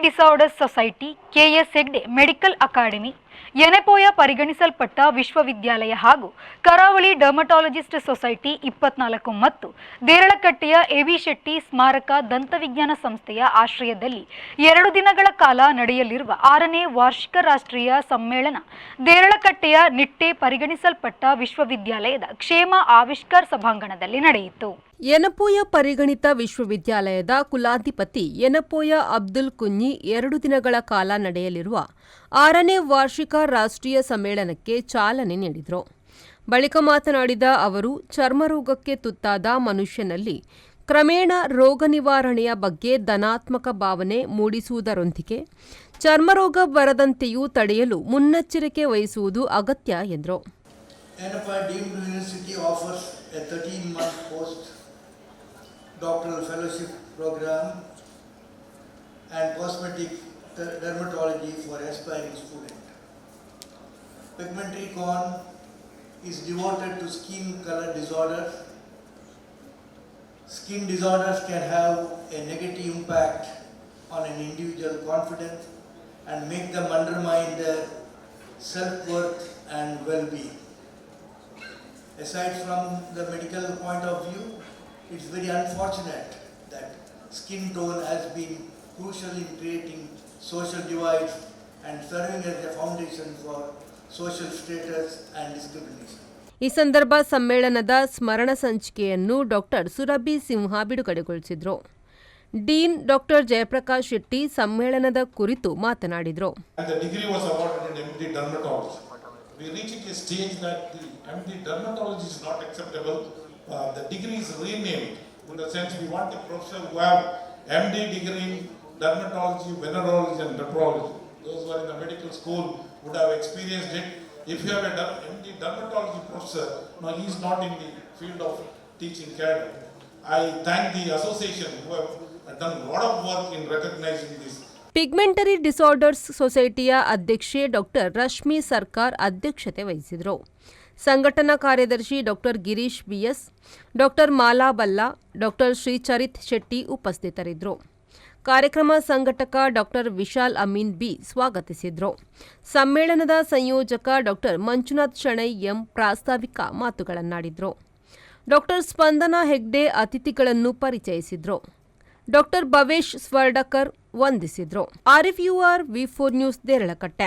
Disorders society, KS Hegde medical academy, Yenepoya ಪರಿಗಣಿಸಲ್ಪಟ್ಟ ವಿಶ್ವವಿದ್ಯಾಲಯ ಹಾಗೂ ಕರಾವಳಿ ಡರ್ಮಟಾಲಜಿಸ್ಟ್ ಸೊಸೈಟಿ 24 ಮತ್ತು ದೇರಳಕಟ್ಟೆಯ ಎವಿ ಶೆಟ್ಟಿ ಸ್ಮಾರಕ ದಂತವಿಜ್ಞಾನ ಸಂಸ್ಥೆಯ ಆಶ್ರಯದಲ್ಲಿ 2 ದಿನಗಳ ಕಾಲ ನಡೆಯಲಿರುವ 6ನೇ ವಾರ್ಷಿಕ ರಾಷ್ಟ್ರೀಯ ಸಮ್ಮೇಳನ ದೇರಳಕಟ್ಟೆಯ ನಿಟ್ಟೆ ಪರಿಗಣಿಸಲ್ಪಟ್ಟ ವಿಶ್ವವಿದ್ಯಾಲಯದ ಕ್ಷೇಮ ಆವಿಷ್ಕಾರ್ ಸಭಾಂಗಣದಲ್ಲಿ ನಡೆಯಿತು. ಯೆನೆಪೋಯ ಪರಿಗಣಿತ ವಿಶ್ವವಿದ್ಯಾಲಯದ ಕುಲಾಧಿಪತಿ ಯೆನೆಪೋಯ ಅಬ್ದುಲ್ ಕುಂಞಿ 2 ದಿನಗಳ ಕಾಲ ನಡೆಯಲಿರುವ 6ನೇ ವಾರ್ಷಿಕ ರಾಷ್ಟ್ರೀಯ ಸಮ್ಮೇಳನಕ್ಕೆ ಚಾಲನೆ ನೀಡಿದರು. ಬಳಿಕ ಮಾತನಾಡಿದ ಅವರು, ಚರ್ಮರೋಗಕ್ಕೆ ತುತ್ತಾದ ಮನುಷ್ಯನಲ್ಲಿ ಕ್ರಮೇಣ ರೋಗ ನಿವಾರಣೆಯ ಬಗ್ಗೆ ಧನಾತ್ಮಕ ಭಾವನೆ ಮೂಡಿಸುವುದರೊಂದಿಗೆ ಚರ್ಮರೋಗ ಬರದಂತೆಯೂ ತಡೆಯಲು ಮುನ್ನೆಚ್ಚರಿಕೆ ವಹಿಸುವುದು ಅಗತ್ಯ ಎಂದರು. Doctoral fellowship program and cosmetic dermatology for aspiring student. Pigmentary Con is devoted to skin color disorders. Skin disorders can have a negative impact on an individual confidence and make them undermine their self-worth and well-being. Aside from the medical point of view, it's very unfortunate that skin tone has been crucial in creating social divides and serving as a foundation for social status and discrimination. ಈ ಸಂದರ್ಭ ಸಮ್ಮೇಳನದ ಸ್ಮರಣ ಸಂಚಿಕೆಯನ್ನು doctor Surabhi ಸಿಂಹ ಬಿಡುಗಡೆಗೊಳಿಸಿದರು. Dean doctor Jayaprakash Shetty ಸಮ್ಮೇಳನದ ಕುರಿತು ಮಾತನಾಡಿದರು. We reached a stage that the MD dermatology is not acceptable. The degree is renamed. In the sense, we want a professor who have MD degree, dermatology, venereology and nephrology. Those who are in the medical school would have experienced it. If you have a MD dermatology professor, no, he is not in the field of teaching cadre. I thank the association who have done a lot of work in recognizing this. Pigmentary disorders ಸೊಸೈಟಿಯ ಅಧ್ಯಕ್ಷೆ doctor Rashmi Sarkar ಅಧ್ಯಕ್ಷತೆ ವಹಿಸಿದರು. ಸಂಘಟನಾ ಕಾರ್ಯದರ್ಶಿ doctor Girish BS, doctor Mala Balla, doctor Shricharith Shetty ಉಪಸ್ಥಿತರಿದ್ದರು. ಕಾರ್ಯಕ್ರಮ ಸಂಘಟಕ doctor Vishal Amin B ಸ್ವಾಗತಿಸಿದರು. ಸಮ್ಮೇಳನದ ಸಂಯೋಜಕ ಡಾಕ್ಟರ್ ಮಂಜುನಾಥ್ ಶೆಣೈ ಎಂ ಪ್ರಾಸ್ತಾವಿಕ ಮಾತುಗಳನ್ನಾಡಿದರು. ಡಾಕ್ಟರ್ ಸ್ಪಂದನಾ ಹೆಗ್ಡೆ ಅತಿಥಿಗಳನ್ನು ಪರಿಚಯಿಸಿದರು. ಡಾಕ್ಟರ್ ಭವೇಶ್ ಸ್ವರ್ಡಕರ್ ವಂದಿಸಿದರು. RFUR V4 news Deralakatte.